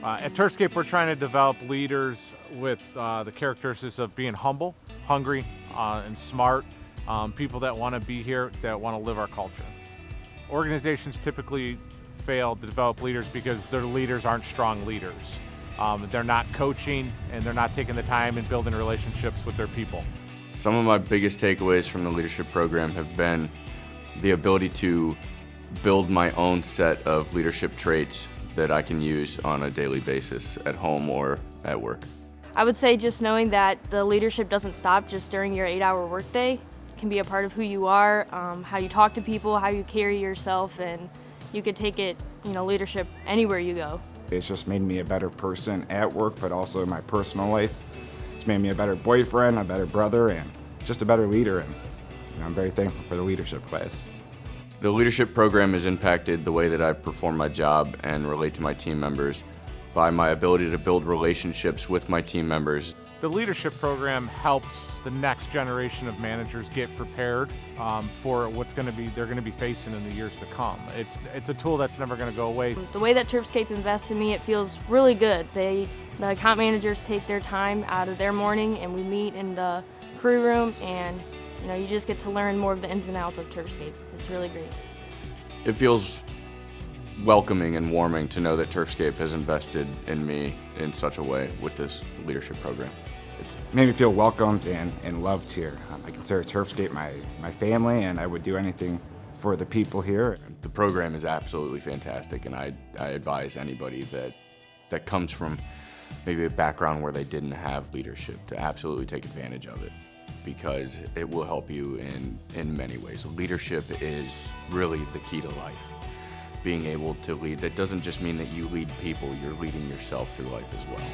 At Turfscape, we're trying to develop leaders with the characteristics of being humble, hungry, and smart, people that want to be here, that want to live our culture. Organizations typically fail to develop leaders because their leaders aren't strong leaders. They're not coaching, and they're not taking the time and building relationships with their people. Some of my biggest takeaways from the leadership program have been the ability to build my own set of leadership traits that I can use on a daily basis at home or at work. I would say just knowing that the leadership doesn't stop just during your 8-hour workday. It can be a part of who you are, how you talk to people, how you carry yourself, and you could take it, leadership anywhere you go. It's just made me a better person at work, but also in my personal life. It's made me a better boyfriend, a better brother, and just a better leader, and I'm very thankful for the leadership class. The leadership program has impacted the way that I perform my job and relate to my team members by my ability to build relationships with my team members. The leadership program helps the next generation of managers get prepared for what's they're going to be facing in the years to come. It's a tool that's never going to go away. The way that Turfscape invests in me, it feels really good. The account managers take their time out of their morning, and we meet in the crew room, and you just get to learn more of the ins and outs of Turfscape. It's really great. It feels welcoming and warming to know that Turfscape has invested in me in such a way with this leadership program. It's made me feel welcomed and loved here. I consider Turfscape my family, and I would do anything for the people here. The program is absolutely fantastic, and I advise anybody that comes from maybe a background where they didn't have leadership to absolutely take advantage of it, because it will help you in many ways. Leadership is really the key to life. Being able to lead, that doesn't just mean that you lead people, you're leading yourself through life as well.